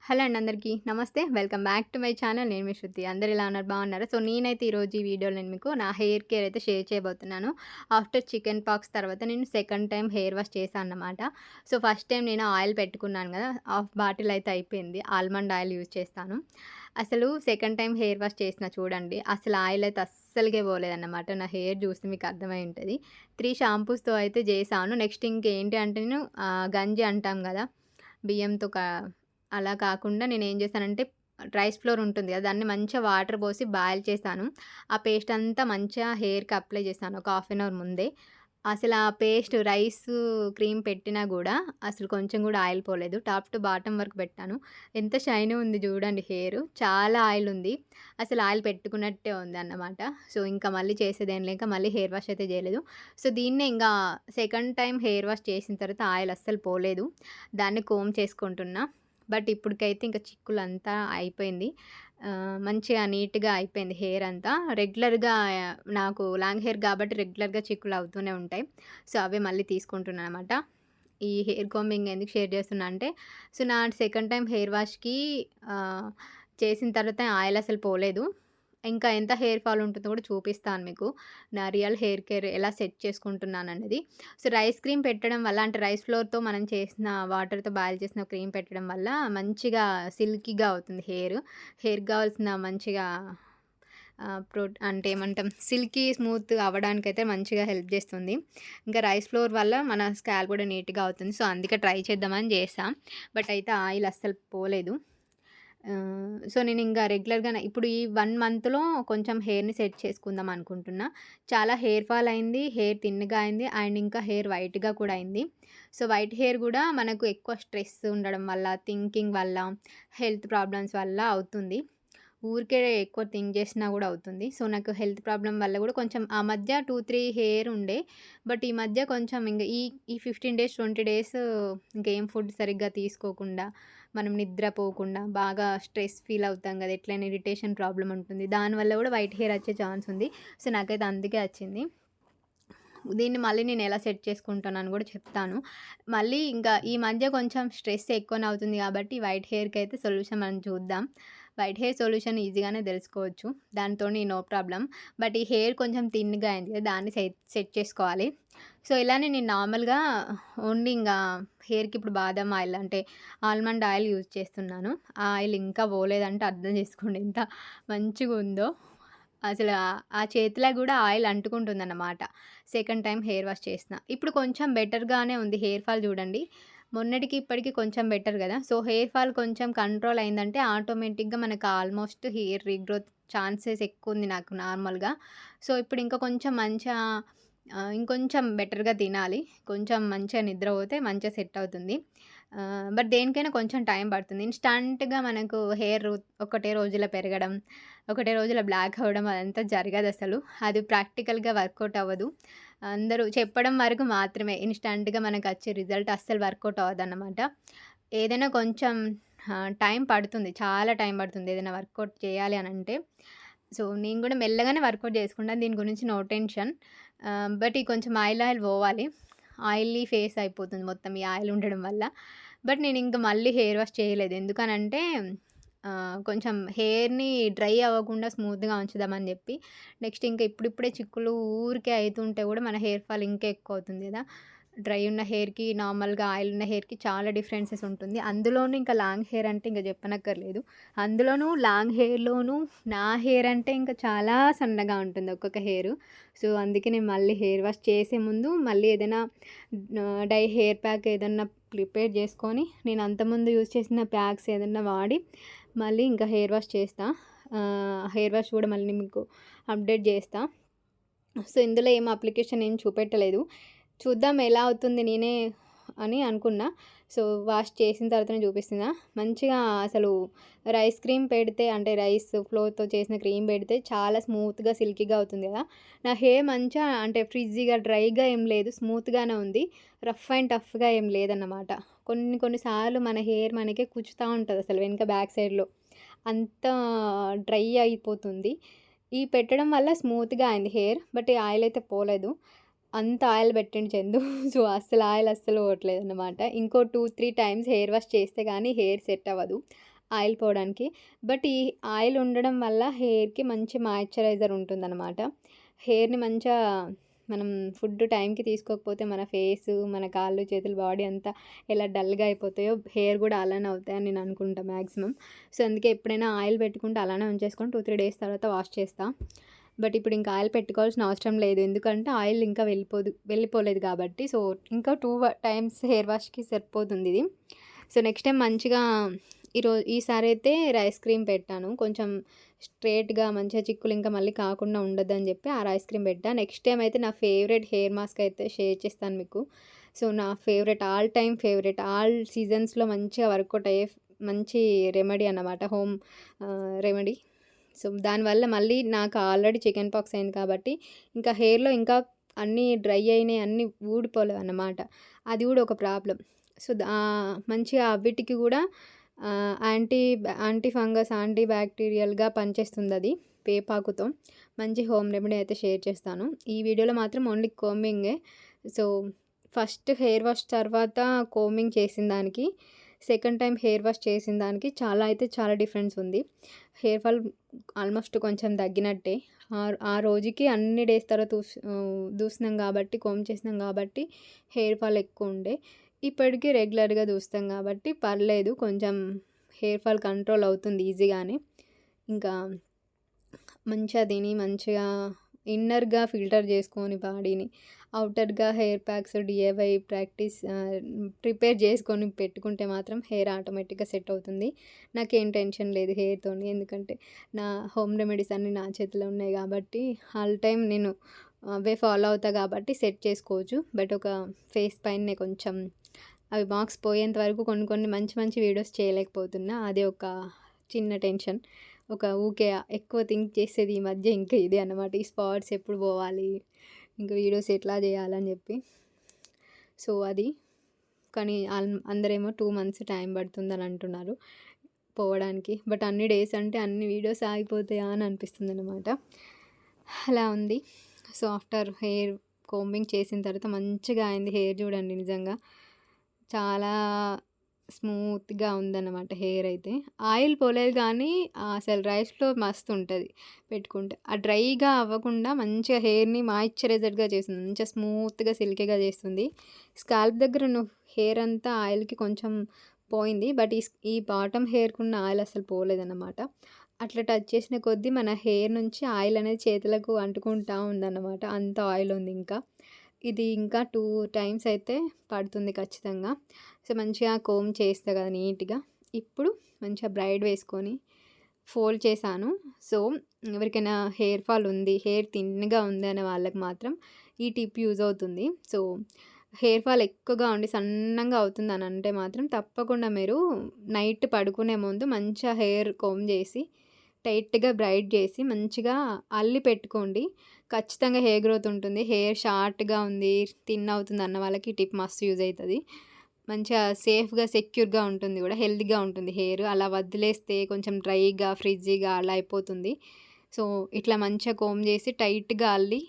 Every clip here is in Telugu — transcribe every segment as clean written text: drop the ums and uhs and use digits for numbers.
హలో అండి అందరికీ. నమస్తే. Welcome back to my channel. నేను మీ శృతి. అందరూ ఎలా ఉన్నారు? బాగున్నారా? సో, నేనైతే ఈరోజు ఈ వీడియోలో నేను మీకు నా హెయిర్ కేర్ అయితే షేర్ చేయబోతున్నాను. ఆఫ్టర్ చికెన్ పాక్స్ తర్వాత నేను సెకండ్ టైం హెయిర్ వాష్ చేశానన్నమాట. సో, ఫస్ట్ టైం నేను ఆయిల్ పెట్టుకున్నాను కదా! హాఫ్ బాటిల్ అయితే అయిపోయింది. ఆల్మండ్ ఆయిల్ యూజ్ చేస్తాను. అసలు సెకండ్ టైం హెయిర్ వాష్ చేసిన చూడండి. అసలు ఆయిల్ అయితే అస్సలకే పోలేదన్నమాట. నా హెయిర్ చూస్తే మీకు అర్థమై ఉంటది. 3 షాంపూస్‌తో అయితే చేశాను. నెక్స్ట్ ఇంకేంటి అంటే నేను గంజి అంటాం కదా! బియ్యంతో అలా కాకుండా నేనేం చేశానంటే రైస్ ఫ్లోర్ ఉంటుంది కదా! దాన్ని మంచిగా వాటర్ పోసి బాయిల్ చేశాను. ఆ పేస్ట్ అంతా మంచిగా హెయిర్‌కి అప్లై చేశాను ఒక హాఫ్ అన్ అవర్ ముందే. అసలు ఆ పేస్ట్ క్రీమ్ పెట్టినా గూడా అసలు కొంచెం గూడా ఆయిల్ పోలేదు. టాప్ టు బాటమ్ వరకు పెట్టాను. ఎంత షైనీ ఉంది చూడండి హెయిరు. చాలా ఆయిల్ ఉంది. అసలు ఆయిల్ పెట్టుకున్నట్టే ఉందన్నమాట. సో, ఇంకా మళ్ళీ చేసేదేం లేక మళ్ళీ హెయిర్ వాష్ అయితే చేయలేదు. సో, దీన్నే ఇంగా సెకండ్ టైమ్ హెయిర్ వాష్ చేసిన తర్వాత ఆయిల్ అస్సలు పోలేదు. దాన్ని కోంబ్ చేసుకుంటున్నా. బట్ ఇప్పటికైతే ఇంక చిక్కులంతా అయిపోయింది. మంచిగా నీట్‌గా అయిపోయింది హెయిర్ అంతా. రెగ్యులర్‌గా నాకు లాంగ్ హెయిర్ కాబట్టి రెగ్యులర్‌గా చిక్కులు అవుతూనే ఉంటాయి. సో, అవే మళ్ళీ తీసుకుంటున్నాననమాట. ఈ హెయిర్ కోంబింగ్ ఎందుకు షేర్ చేస్తున్నా అంటే, సో, నా సెకండ్ టైమ్ హెయిర్ వాష్‌కి ఆహ్, చేసిన తర్వాత ఆయిల్ అసలు పోలేదు. ఇంకా ఎంత హెయిర్ ఫాల్ ఉంటుందో కూడా చూపిస్తాను మీకు. నా రియల్ హెయిర్ కేర్ ఎలా సెట్ చేసుకుంటున్నానన్నది. సో, రైస్ క్రీమ్ పెట్టడం వల్ల అంటే రైస్ ఫ్లోర్‌తో మనం చేసిన వాటర్‌తో బాయిల్ చేసిన క్రీమ్ పెట్టడం వల్ల మంచిగా సిల్కీగా అవుతుంది హెయిర్. హెయిర్‌కి కావాల్సిన మంచిగా అంటే ఏమంటాం సిల్కీ స్మూత్ అవ్వడానికైతే మంచిగా హెల్ప్ చేస్తుంది. ఇంకా రైస్ ఫ్లోర్ వల్ల మన స్కాల్ప్ కూడా నీట్‌గా అవుతుంది. సో, అందుకే ట్రై చేద్దామని చేశా. బట్ అయితే ఆయిల్ అస్సలు పోలేదు. సో, నేనింకా రెగ్యులర్‌గా ఇప్పుడు ఈ 1 మంత్‌లో కొంచెం హెయిర్‌ని సెట్ చేసుకుందాం అనుకుంటున్నా. చాలా హెయిర్ ఫాల్ అయింది. హెయిర్ థిన్‌గా అయింది. అండ్ ఇంకా హెయిర్ వైట్‌గా కూడా అయింది. సో, వైట్ హెయిర్ గూడా మనకు ఎక్కువ స్ట్రెస్ ఉండడం వల్ల, థింకింగ్ వల్ల, హెల్త్ ప్రాబ్లమ్స్ వల్ల అవుతుంది. ఊరికే ఎక్కువ థింక్ చేసినా గూడా అవుతుంది. సో, నాకు హెల్త్ ప్రాబ్లమ్ వల్ల గూడా కొంచెం ఆ మధ్య 2, 3 హెయిర్ ఉండే. బట్ ఈ మధ్య కొంచెం ఈ 15 డేస్, 20 డేస్ ఇంకేం ఫుడ్ సరిగ్గా తీసుకోకుండా, మనం నిద్రపోకుండా, బాగా స్ట్రెస్ ఫీల్ అవుతాం గదా! ఎట్లైనా ఇరిటేషన్ ప్రాబ్లమ్ ఉంటుంది. దానివల్ల గూడా వైట్ హెయిర్ వచ్చే ఛాన్స్ ఉంది. సో, నాకైతే అందుకే వచ్చింది. దీన్ని మళ్ళీ నేను ఎలా సెట్ చేసుకుంటానని గూడా చెప్తాను. మళ్ళీ ఇంకా ఈ మధ్య కొంచెం స్ట్రెస్ ఎక్కువనే అవుతుంది గాబట్టి వైట్ హెయిర్‌కైతే సొల్యూషన్ మనం చూద్దాం. వైట్ హెయిర్ సొల్యూషన్ ఈజీగానే దెలుసుకోవచ్చు. దానితోని నో ప్రాబ్లమ్. బట్ ఈ హెయిర్ కొంచెం థిన్‌గా అయింది కదా! దాన్ని సెట్ చేసుకోవాలి. సో, ఇలానే నేను నార్మల్‌గా ఓన్లీ ఇంగా హెయిర్‌కి ఇప్పుడు బాదం ఆయిల్ అంటే ఆల్మండ్ ఆయిల్ యూజ్ చేస్తున్నాను. ఆ ఆయిల్ ఇంకా పోలేదంటే అర్థం చేసుకోండి ఎంత మంచిగుందో. అసలు ఆ చేతిలో గూడా ఆయిల్ అంటుకుంటుందన్నమాట. సెకండ్ టైమ్ హెయిర్ వాష్ చేసిన. ఇప్పుడు కొంచెం బెటర్‌గానే ఉంది. హెయిర్ ఫాల్ జూడండి. మొన్నటికి ఇప్పటికి కొంచెం బెటర్ గదా! సో, హెయిర్ ఫాల్ కొంచెం కంట్రోల్ అయిందంటే ఆటోమేటిక్‌గా మనకు ఆల్మోస్ట్ హెయిర్ రీగ్రోత్ ఛాన్సెస్ ఎక్కువుంది నాకు నార్మల్‌గా. సో, ఇప్పుడు ఇంకా కొంచెం మంచిగా ఇంకొంచెం బెటర్‌గా తినాలి. కొంచెం మంచిగా నిద్రపోతే మంచిగా సెట్ అవుతుంది. బట్ దేనికైనా కొంచెం టైం పడుతుంది. ఇన్‌స్టాంట్‌గా మనకు హెయిర్ ఒకటే రోజులో పెరగడం, ఒకటే రోజులో బ్లాక్ అవ్వడం అదంతా జరగదసలు. అది ప్రాక్టికల్‌గా వర్కౌట్ అవ్వదు. అందరూ చెప్పడం వరకు మాత్రమే. ఇన్‌స్టాంట్‌గా మనకచ్చే రిజల్ట్ అస్సలు వర్కౌట్ అవ్వదన్నమాట. ఏదైనా కొంచెం టైం పడుతుంది. చాలా టైం పడుతుంది. ఏదైనా వర్కౌట్ చేయాలి అనంటే. సో, నేను గూడా మెల్లగానే వర్కౌట్ చేసుకుంటాను. దీని గురించి నో టెన్షన్. బట్ ఈ కొంచెం ఆయిల్ పోవాలి. ఆయిలీ ఫేస్ అయిపోతుంది మొత్తం ఈ ఆయిల్ ఉండడం వల్ల. బట్ నేనింక మళ్ళీ హెయిర్ వాష్ చేయలేదు. ఎందుకనంటే కొంచెం హెయిర్‌ని డ్రై అవ్వకుండా స్మూత్‌గా ఉంచుదామని జెప్పి. నెక్స్ట్ ఇంకా ఇప్పుడిప్పుడే చిక్కులు ఊరికే అయితుంటే గూడా మన హెయిర్ ఫాల్ ఇంకా ఎక్కువ అవుతుంది గదా! డ్రై ఉన్న హెయిర్‌కి, నార్మల్‌గా ఆయిల్ ఉన్న హెయిర్‌కి చాలా డిఫరెన్సెస్ ఉంటుంది. అందులోనూ ఇంకా లాంగ్ హెయిర్ అంటే ఇంక చెప్పనక్కర్లేదు. అందులోనూ లాంగ్ హెయిర్‌లోనూ నా హెయిర్ అంటే ఇంకా చాలా సన్నగా ఉంటుంది ఒక్కొక్క హెయిరు. సో, అందుకే నేను మళ్ళీ హెయిర్ వాష్ చేసే ముందు మళ్ళీ ఏదైనా హెయిర్ ప్యాక్ ఏదన్నా ప్రిపేర్ చేసుకొని నేను అంతకుముందు యూజ్ చేసిన ప్యాక్స్ ఏదన్నా వాడి మళ్ళీ ఇంకా హెయిర్ వాష్ చేస్తా. హెయిర్ వాష్ కూడా మళ్ళీ మీకు అప్డేట్ చేస్తా. సో, ఇందులో ఏం అప్లికేషన్ ఏం చూపెట్టలేదు. చూద్దాం ఎలా అవుతుంది నేనే అని అనుకున్నా. సో, వాష్ చేసిన తర్వాతనే చూపిస్తున్నా. మంచిగా అసలు రైస్ క్రీమ్ పెడితే అంటే రైస్ ఫ్లోర్‌తో చేసిన క్రీమ్ పెడితే చాలా స్మూత్‌గా, సిల్కీగా అవుతుంది కదా! నా హెయిర్ మంచిగా అంటే ఫ్రిజ్జీగా, డ్రైగా ఏం లేదు. స్మూత్‌గానే ఉంది. రఫ్ అండ్ టఫ్‌గా ఏం లేదన్నమాట. కొన్ని కొన్ని సార్లు మన హెయిర్ మనకే కుచ్చుతా ఉంటదసలు వెనక బ్యాక్ సైడ్‌లో. అంత డ్రై అయిపోతుంది. ఈ పెట్టడం వల్ల స్మూత్‌గా అయింది హెయిర్. బట్ ఈ ఆయిల్ అయితే పోలేదు. అంత ఆయిల్ పెట్టిండు చందు. సో, అస్సలు ఆయిల్ అస్సలు పోవట్లేదన్నమాట. ఇంకో 2, 3 టైమ్స్ హెయిర్ వాష్ చేస్తే గానీ హెయిర్ సెట్ అవ్వదు. ఆయిల్ పోవడానికి. బట్ ఈ ఆయిల్ ఉండడం వల్ల హెయిర్‌కి మంచి మాయిశ్చరైజర్ ఉంటుందనమాట. హెయిర్‌ని మంచిగా మనం ఫుడ్ టైంకి తీసుకోకపోతే మన ఫేసు, మన కాళ్ళు, చేతులు, బాడీ అంతా ఎలా డల్‌గా అయిపోతాయో హెయిర్ కూడా అలానే అవుతాయని నేను అనుకుంటా మ్యాక్సిమం. సో, అందుకే ఎప్పుడైనా ఆయిల్ పెట్టుకుంటే అలానే ఉంచేసుకొని 2, 3 డేస్ తర్వాత వాష్ చేస్తా. బట్ ఇప్పుడు ఇంకా ఆయిల్ పెట్టుకోవాల్సిన అవసరం లేదు. ఎందుకంటే ఆయిల్ ఇంకా వెళ్ళిపోలేదు కాబట్టి. సో, ఇంకా 2 టైమ్స్ హెయిర్ వాష్‌కి సరిపోతుందిది. సో, నెక్స్ట్ టైమ్ మంచిగా ఈసారైతే రైస్ క్రీమ్ పెట్టాను. కొంచెం స్ట్రెయిట్‌గా మంచిగా చిక్కులు ఇంకా మళ్ళీ కాకుండా ఉండొద్దని చెప్పి ఆ రైస్ క్రీమ్ పెట్టా. నెక్స్ట్ టైమ్ అయితే నా ఫేవరెట్ హెయిర్ మాస్క్ అయితే షేర్ చేస్తాను మీకు. సో, నా favourite all time favourite all సీజన్స్‌లో మంచిగా వర్కౌట్ అయ్యే మంచి రెమెడీ అన్నమాట. Home remedy. సో, దానివల్ల మళ్ళీ నాకు ఆల్రెడీ చికెన్ పాక్స్ అయింది కాబట్టి ఇంకా హెయిర్‌లో ఇంకా అన్నీ డ్రై అయినాయి, అన్నీ ఊడిపోలేవన్నమాట. అది కూడా ఒక ప్రాబ్లమ్. సో, మంచిగా అవిటికి కూడా యాంటీ ఫంగస్, యాంటీ బ్యాక్టీరియల్‌గా పనిచేస్తుందది వేపాకుతో. మంచి హోమ్ రెమెడీ అయితే షేర్ చేస్తాను. ఈ వీడియోలో మాత్రం ఓన్లీ కోంబింగే. సో, ఫస్ట్ హెయిర్ వాష్ తర్వాత కోంబింగ్ చేసిన దానికి, సెకండ్ టైమ్ హెయిర్ వాష్ చేసిన దానికి చాలా డిఫరెన్స్ ఉంది. హెయిర్ ఫాల్ ఆల్మోస్ట్ కొంచెం తగ్గినట్టే. ఆ రోజుకి అన్ని డేస్ తర్వాత దూసినాం కాబట్టి, కోంబ్ చేసినాం కాబట్టి హెయిర్ ఫాల్ ఎక్కువుండే. ఇప్పటికి రెగ్యులర్‌గా దూస్తాం కాబట్టి పర్లేదు. కొంచెం హెయిర్ ఫాల్ కంట్రోల్ అవుతుంది ఈజీగానే. ఇంకా మంచిగా తిని, మంచిగా ఇన్నర్‌గా ఫిల్టర్ చేసుకొని బాడీని, ఔటర్‌గా హెయిర్ ప్యాక్స్ డీఐవై ప్రిపేర్ చేసుకొని పెట్టుకుంటే మాత్రం హెయిర్ ఆటోమేటిక్‌గా సెట్ అవుతుంది. నాకేం టెన్షన్ లేదు హెయిర్‌తోని. ఎందుకంటే నా హోమ్ రెమెడీస్ అన్నీ నా చేతిలో ఉన్నాయి కాబట్టి ఆల్ టైమ్ నేను అవే ఫాలో అవుతా కాబట్టి సెట్ చేసుకోవచ్చు. బట్ ఒక ఫేస్ పైనే కొంచెం అవి మార్క్స్ పోయేంత వరకు కొన్ని కొన్ని మంచి మంచి వీడియోస్ చేయలేకపోతున్నా. అదే ఒక చిన్న టెన్షన్. ఊకే ఎక్కువ థింక్ చేసేది ఈ మధ్య ఇంకా ఇదే అన్నమాట. ఈ స్పాట్స్ ఎప్పుడు పోవాలి, ఇంకా వీడియోస్ ఎట్లా చేయాలని చెప్పి. సో, అది కానీ అందరేమో 2 మంత్స్ టైం పడుతుందని అంటున్నారు పోవడానికి. బట్ అన్ని డేస్ అంటే అన్ని వీడియోస్ ఆగిపోతాయా అని అనిపిస్తుందన్నమాట. అలా ఉంది. సో, ఆఫ్టర్ హెయిర్ కోంబింగ్ చేసిన తర్వాత మంచిగా అయింది హెయిర్ చూడండి నిజంగా. చాలా స్మూత్‌గా ఉందన్నమాట హెయిర్ అయితే. ఆయిల్ పోలేదు కానీ అసలు రైస్ ఫ్లోర్ మస్తుంటది పెట్టుకుంటే. ఆ డ్రైగా అవ్వకుండా మంచిగా హెయిర్‌ని మాయిశ్చరైజర్‌గా చేస్తుంది. మంచిగా స్మూత్‌గా, సిల్కీగా చేస్తుంది. స్కాల్ప్ దగ్గర ఉన్న హెయిర్ అంతా ఆయిల్‌కి కొంచెం పోయింది. బట్ ఈ బాటమ్ హెయిర్‌కున్న ఆయిల్ అసలు పోలేదన్నమాట. అట్లా టచ్ చేసిన కొద్దీ మన హెయిర్ నుంచి ఆయిల్ అనేది చేతులకు అంటుకుంటా ఉందన్నమాట. అంత ఆయిల్ ఉంది ఇంకా. ఇది ఇంకా 2 టైమ్స్ అయితే పడుతుంది ఖచ్చితంగా. సో, మంచిగా కోంబ్ చేస్తా కదా నీట్‌గా. ఇప్పుడు మంచిగా బ్రైడ్ వేసుకొని ఫోల్డ్ చేశాను. సో, ఎవరికైనా హెయిర్ ఫాల్ ఉంది, హెయిర్ థిన్‌గా ఉంది అనే వాళ్ళకి మాత్రం ఈ టిప్ యూజ్ అవుతుంది. సో, హెయిర్ ఫాల్ ఎక్కువగా ఉండి సన్నంగా అవుతుందని అంటే మాత్రం తప్పకుండా మీరు నైట్ పడుకునే ముందు మంచిగా హెయిర్ కోంబ్ చేసి, టైట్‌గా బ్రైడ్ చేసి, మంచిగా అల్లి పెట్టుకోండి. ఖచ్చితంగా హెయిర్ గ్రోత్ ఉంటుంది. హెయిర్ షార్ట్‌గా ఉంది, థిన్ అవుతుంది అన్న వాళ్ళకి ఈ టిప్ మస్తు యూజ్ అయితది. మంచిగా సేఫ్‌గా, సెక్యూర్‌గా ఉంటుంది కూడా. హెల్తీగా ఉంటుంది హెయిర్. అలా వదిలేస్తే కొంచెం డ్రైగా, ఫ్రిజ్జీగా అలా అయిపోతుంది. సో, ఇట్లా మంచిగా కోంబ్ చేసి టైట్‌గా అల్లి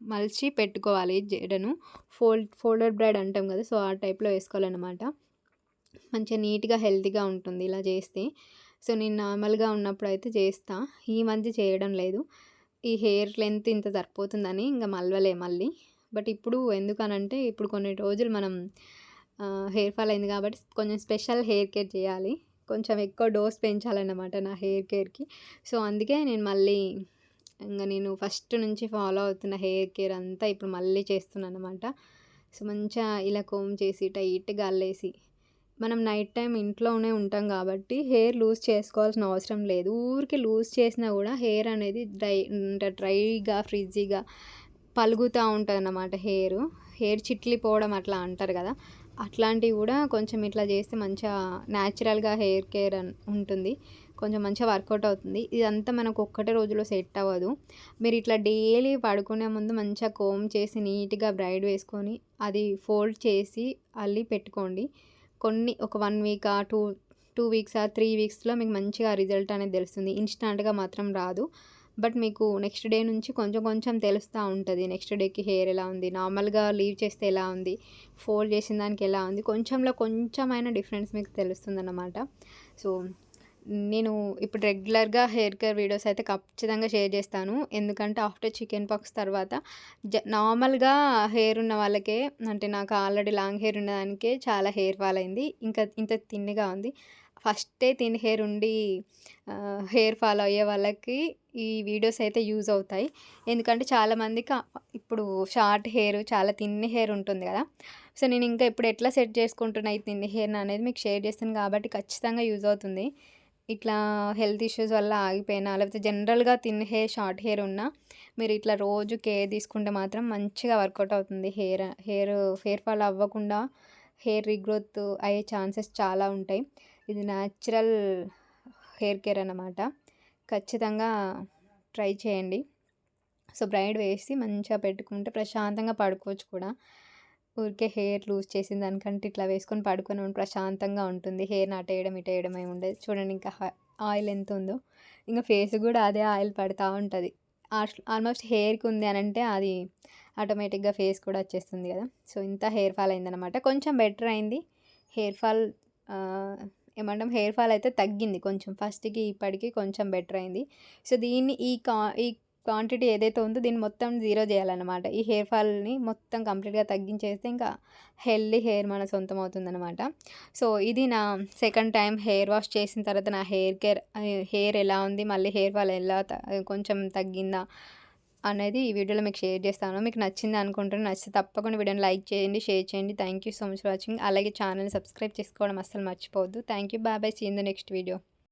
మలిచి పెట్టుకోవాలి జడను. ఫోల్డెడ్ బ్రైడ్ అంటాం కదా! సో, ఆ టైప్‌లో వేసుకోవాలనమాట. మంచిగా నీట్‌గా, హెల్తీగా ఉంటుంది ఇలా చేస్తే. సో, నేను నార్మల్‌గా ఉన్నప్పుడైతే చేస్తా. ఈ మధ్య చేయడం లేదు. ఈ హెయిర్ లెంత్ ఇంత సరిపోతుందని ఇంక మళ్ళీ. బట్ ఇప్పుడు ఎందుకనంటే ఇప్పుడు కొన్ని రోజులు మనం హెయిర్ ఫాల్ అయింది కాబట్టి కొంచెం స్పెషల్ హెయిర్ కేర్ చేయాలి. కొంచెం ఎక్కువ డోస్ పెంచాలన్నమాట నా హెయిర్ కేర్‌కి. సో, అందుకే నేను ఫస్ట్ నుంచి ఫాలో అవుతున్న హెయిర్ కేర్ అంతా ఇప్పుడు మళ్ళీ చేస్తున్నానన్నమాట. సో, మంచిగా ఇలా కోంబ్ చేసి టైట్‌గా అల్లేసి మనం నైట్ టైమ్ ఇంట్లోనే ఉంటాం కాబట్టి హెయిర్ లూజ్ చేసుకోవాల్సిన అవసరం లేదు. ఊరికే లూజ్ చేసినా కూడా హెయిర్ అనేది డ్రైగా, ఫ్రిజ్జీగా పలుగుతా ఉంటదన్నమాట హెయిర్. హెయిర్ చిట్లిపోవడం అట్లా అంటారు కదా! అట్లాంటివి కూడా కొంచెం ఇట్లా చేస్తే మంచిగా న్యాచురల్‌గా హెయిర్ కేర్ ఉంటుంది. కొంచెం మంచిగా వర్కౌట్ అవుతుంది. ఇదంతా మనకు ఒక్కటే రోజులో సెట్ అవ్వదు. మీరు ఇట్లా డైలీ పడుకునే ముందు మంచిగా కోంబ్ చేసి నీట్‌గా బ్రైడ్ వేసుకొని అది ఫోల్డ్ చేసి అల్లి పెట్టుకోండి. ఒక 1 వీకా, 2 వీక్సా, 3 వీక్స్‌లో మీకు మంచిగా రిజల్ట్ అనేది తెలుస్తుంది. ఇన్‌స్టాంట్‌గా మాత్రం రాదు. బట్ మీకు నెక్స్ట్ డే నుంచి కొంచెం కొంచెం తెలుస్తా ఉంటది. నెక్స్ట్ డేకి హెయిర్ ఎలా ఉంది, నార్మల్‌గా లీవ్ చేస్తే ఎలా ఉంది, ఫోల్డ్ చేసిన దానికి ఎలా ఉంది, కొంచెంలో కొంచెమైనా డిఫరెన్స్ మీకు తెలుస్తుందన్నమాట. సో, నేను ఇప్పుడు రెగ్యులర్‌గా హెయిర్ కేర్ వీడియోస్ అయితే ఖచ్చితంగా షేర్ చేస్తాను. ఎందుకంటే ఆఫ్టర్ చికెన్ పాక్స్ తర్వాత నార్మల్‌గా హెయిర్ ఉన్న వాళ్ళకే అంటే నాకు ఆల్రెడీ లాంగ్ హెయిర్ ఉన్నదానికే చాలా హెయిర్ ఫాల్ అయింది. ఇంకా ఇంత థిన్‌గా ఉంది. ఫస్టే థిన్ హెయిర్ ఉండి హెయిర్ ఫాల్ అయ్యే వాళ్ళకి ఈ వీడియోస్ అయితే యూజ్ అవుతాయి. ఎందుకంటే చాలామందికి ఇప్పుడు షార్ట్ హెయిర్ చాలా థిన్ హెయిర్ ఉంటుంది కదా! సో, నేను ఇంకా ఇప్పుడు ఎట్లా సెట్ చేసుకుంటున్నా ఈ థిన్ హెయిర్‌ని అనేది మీకు షేర్ చేస్తాను కాబట్టి ఖచ్చితంగా యూజ్ అవుతుంది. ఇట్లా హెల్త్ ఇష్యూస్ వల్ల ఆగిపోయినా, లేకపోతే జనరల్‌గా థిన్ హెయిర్, షార్ట్ హెయిర్ ఉన్నా మీరు ఇట్లా రోజు కేర్ తీసుకుంటే మాత్రం మంచిగా వర్కౌట్ అవుతుంది. హెయిర్ ఫాల్ అవ్వకుండా హెయిర్ రీగ్రోత్ అయ్యే ఛాన్సెస్ చాలా ఉంటాయి. ఇది న్యాచురల్ హెయిర్ కేర్ అన్నమాట. ఖచ్చితంగా ట్రై చేయండి. సో, బ్రైడ్ వేసి మంచిగా పెట్టుకుంటే ప్రశాంతంగా పడుకోవచ్చు కూడా. ఊరికే హెయిర్ లూజ్ చేసిన దానికంటే ఇట్లా వేసుకొని పడుకొని ప్రశాంతంగా ఉంటుంది. హెయిర్‌ని అటేయడం, ఇటేయడం ఏమి ఉండదు. చూడండి ఇంకా ఆయిల్ ఎంతుందో. ఇంక ఫేస్‌కి గూడా అదే ఆయిల్ పడతా ఉంటది. ఆల్మోస్ట్ హెయిర్‌కి ఉంది అనంటే అది ఆటోమేటిక్‌గా ఫేస్ కూడా వచ్చేస్తుంది గదా! సో, ఇంత హెయిర్ ఫాల్ అయిందనమాట. కొంచెం బెటర్ అయింది. హెయిర్ ఫాల్ ఆహ్, ఏమంటాం హెయిర్ ఫాల్ అయితే తగ్గింది కొంచెం. ఫస్ట్‌కి ఇప్పటికి కొంచెం బెటర్ అయింది. సో, దీన్ని ఈ క్వాంటిటీ ఏదైతే ఉందో దీన్ని మొత్తం జీరో చేయాలన్నమాట. ఈ హెయిర్ ఫాల్‌ని మొత్తం కంప్లీట్‌గా తగ్గించేస్తే ఇంకా హెల్తీ హెయిర్ మన సొంతం అవుతుందనమాట. సో, ఇది నా సెకండ్ టైమ్ హెయిర్ వాష్ చేసిన తర్వాత నా హెయిర్ ఎలా ఉంది, మళ్ళీ హెయిర్ ఫాల్ ఎలా కొంచెం తగ్గిందా అనేది ఈ వీడియోలో మీకు షేర్ చేస్తాను. మీకు నచ్చింది అనుకుంటున్నాను. నచ్చితే తప్పకుండా వీడియోని లైక్ చేయండి, షేర్ చేయండి. Thank you so much for watching. అలాగే ఛానల్‌ని సబ్స్క్రైబ్ చేసుకోవడం అస్సలు మర్చిపోవద్దు. Thank you. Bye bye. See you in the next video.